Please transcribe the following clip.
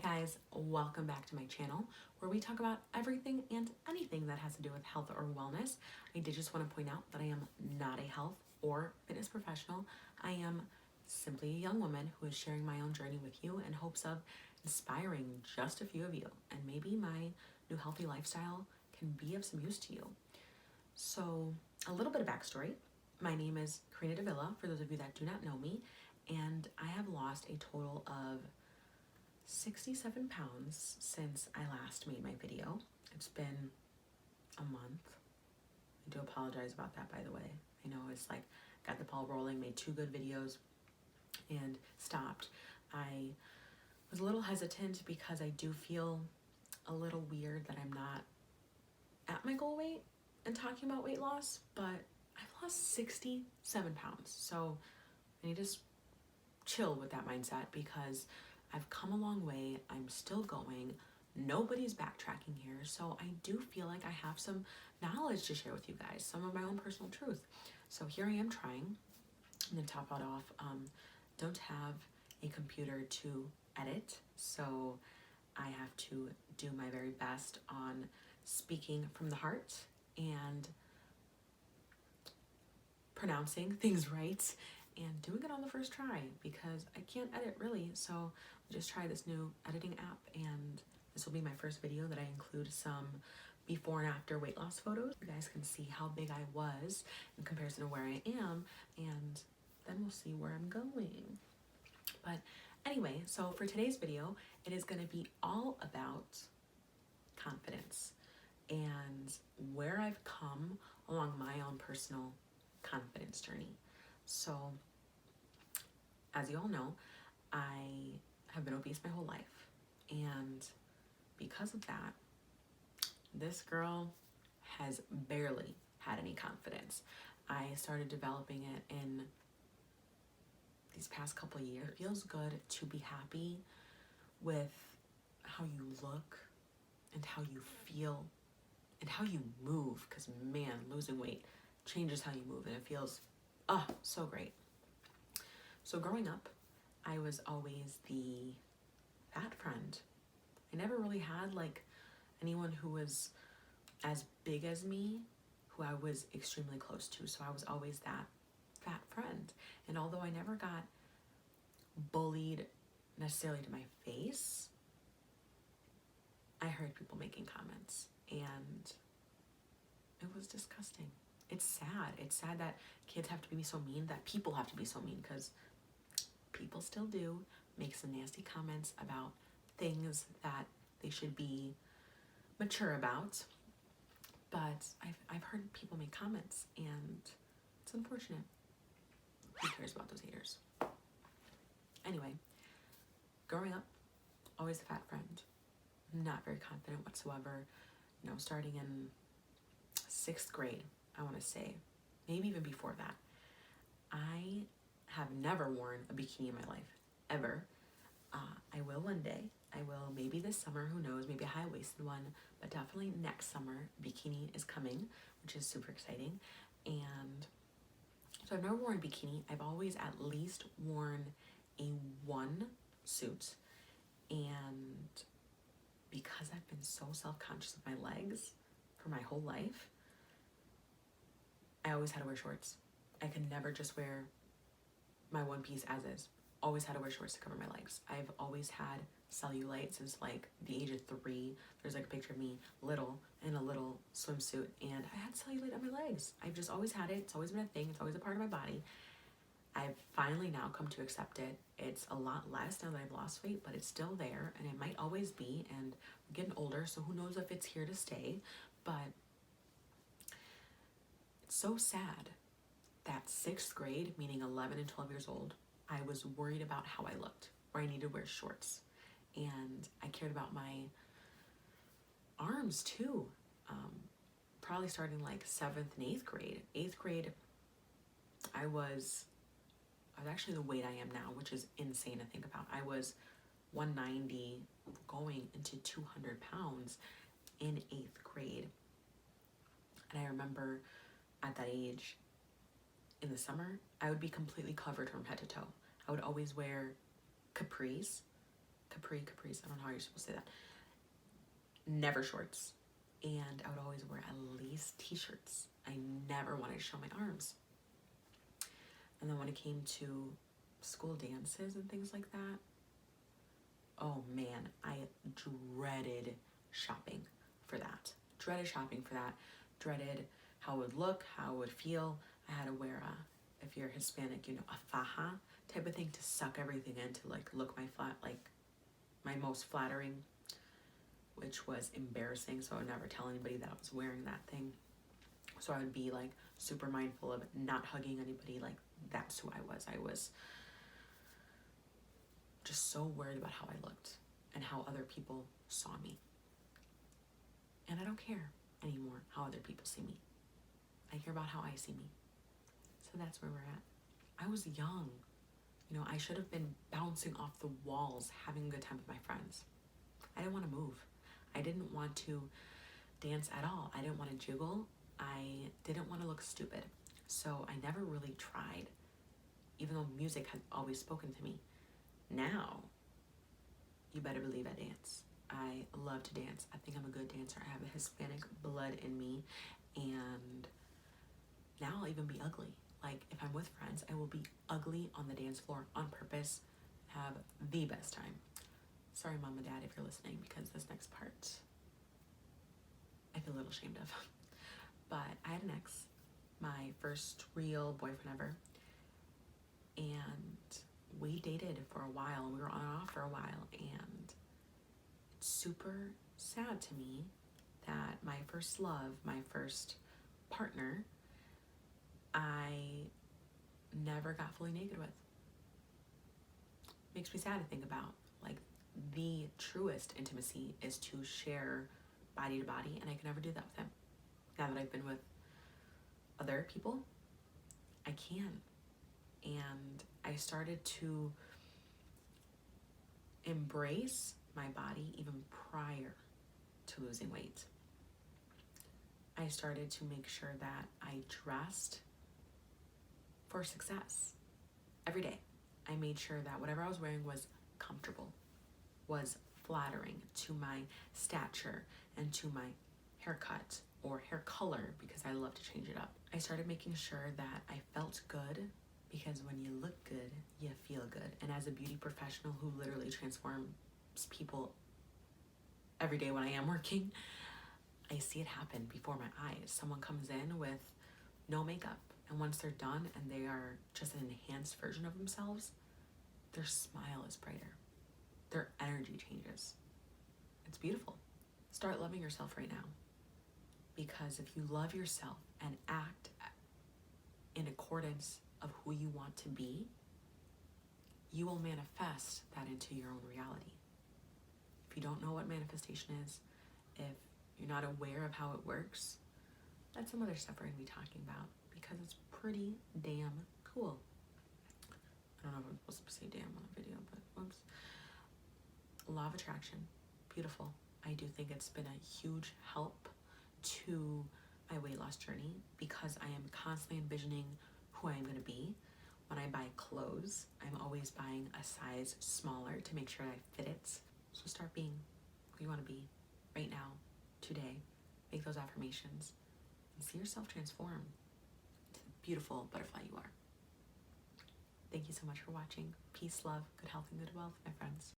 guys, welcome back to my channel where we talk about everything and anything that has to do with health or wellness. I did just want to point out that I am not a health or fitness professional. I am simply a young woman who is sharing my own journey with you in hopes of inspiring just a few of you, and maybe my new healthy lifestyle can be of some use to you. So a little bit of backstory. My name is Karina Davila, for those of you that do not know me, and I have lost a total of 67 pounds since I last made my video. It's been a month. I do apologize about that, by the way. I know it's like got the ball rolling, made 2 good videos and stopped. I was a little hesitant because I do feel a little weird that I'm not at my goal weight and talking about weight loss, but I've lost 67 pounds. So I need to chill with that mindset because I've come a long way. I'm still going. Nobody's backtracking here. So I do feel like I have some knowledge to share with you guys, some of my own personal truth. So here I am trying. And then top it off, don't have a computer to edit. So I have to do my very best on speaking from the heart and pronouncing things right and doing it on the first try because I can't edit really. So I just tried this new editing app, and this will be my first video that I include some before and after weight loss photos. You guys can see how big I was in comparison to where I am, and then we'll see where I'm going. But anyway, so for today's video, it is going to be all about confidence and where I've come along my own personal confidence journey. So, as you all know, I have been obese my whole life, and because of that, this girl has barely had any confidence. I started developing it in these past couple of years. It feels good to be happy with how you look and how you feel and how you move, because man, losing weight changes how you move, and it feels so great. So growing up, I was always the fat friend. I never really had like anyone who was as big as me who I was extremely close to. So I was always that fat friend. And although I never got bullied necessarily to my face, I heard people making comments, and it was disgusting. It's sad. It's sad that kids have to be so mean, that people have to be so mean, because people still do make some nasty comments about things that they should be mature about. But I've heard people make comments, and it's unfortunate. Who cares about those haters? Anyway, growing up, always a fat friend. Not very confident whatsoever. You know, starting in 6th grade, I want to say, maybe even before that, I have never worn a bikini in my life, ever. I will one day. I will maybe this summer, who knows, maybe a high-waisted one, but definitely next summer, bikini is coming, which is super exciting. And so I've never worn a bikini. I've always at least worn a one suit, and because I've been so self-conscious of my legs for my whole life, I always had to wear shorts. I could never just wear my one piece as is. Always had to wear shorts to cover my legs. I've always had cellulite since like the age of 3. There's like a picture of me little in a little swimsuit, and I had cellulite on my legs. I've just always had it. It's always been a thing. It's always a part of my body. I've finally now come to accept it. It's a lot less now that I've lost weight, but it's still there, and it might always be, and I'm getting older, so who knows if it's here to stay. But it's so sad that 6th grade, meaning 11 and 12 years old, I was worried about how I looked, or I needed to wear shorts. And I cared about my arms too. Probably starting like 7th and 8th grade. 8th grade, I was actually the weight I am now, which is insane to think about. I was 190 going into 200 pounds in 8th grade. And I remember at that age, in the summer, I would be completely covered from head to toe. I would always wear capris. capris, I don't know how you're supposed to say that. Never shorts. And I would always wear at least t-shirts. I never wanted to show my arms. And then when it came to school dances and things like that, oh man, I dreaded shopping for that. Dreaded how it would look, how it would feel. I had to wear if you're Hispanic, you know, a faja type of thing to suck everything in, to like look my most flattering, which was embarrassing. So I would never tell anybody that I was wearing that thing. So I would be like super mindful of not hugging anybody. Like, that's who I was. I was just so worried about how I looked and how other people saw me. And I don't care anymore how other people see me. I care about how I see me. So that's where we're at. I was young. You know, I should have been bouncing off the walls, having a good time with my friends. I didn't want to move. I didn't want to dance at all. I didn't want to jiggle. I didn't want to look stupid. So I never really tried, even though music had always spoken to me. Now, you better believe I dance. I love to dance. I think I'm a good dancer. I have a Hispanic blood in me. And now I'll even be ugly. Like, if I'm with friends, I will be ugly on the dance floor on purpose. Have the best time. Sorry, Mom and Dad, if you're listening, because this next part I feel a little ashamed of. But I had an ex, my first real boyfriend ever. And we dated for a while. We were on and off for a while. And it's super sad to me that my first love, my first partner, I never got fully naked with. Makes me sad to think about. Like, the truest intimacy is to share body to body, and I could never do that with him. Now that I've been with other people, I can. And I started to embrace my body even prior to losing weight. I started to make sure that I dressed for success every day. I made sure that whatever I was wearing was comfortable, was flattering to my stature and to my haircut or hair color, because I love to change it up. I started making sure that I felt good, because when you look good, you feel good. And as a beauty professional who literally transforms people every day when I am working, I see it happen before my eyes. Someone comes in with no makeup, and once they're done and they are just an enhanced version of themselves, their smile is brighter. Their energy changes. It's beautiful. Start loving yourself right now. Because if you love yourself and act in accordance of who you want to be, you will manifest that into your own reality. If you don't know what manifestation is, if you're not aware of how it works, that's some other stuff we're going to be talking about, because it's pretty damn cool. I don't know if I'm supposed to say damn on a video, but whoops. Law of attraction, beautiful. I do think it's been a huge help to my weight loss journey, because I am constantly envisioning who I am going to be. When I buy clothes, I'm always buying a size smaller to make sure I fit it. So start being who you want to be right now, today. Make those affirmations and see yourself transform into the beautiful butterfly you are. Thank you so much for watching. Peace, love, good health, and good wealth, my friends.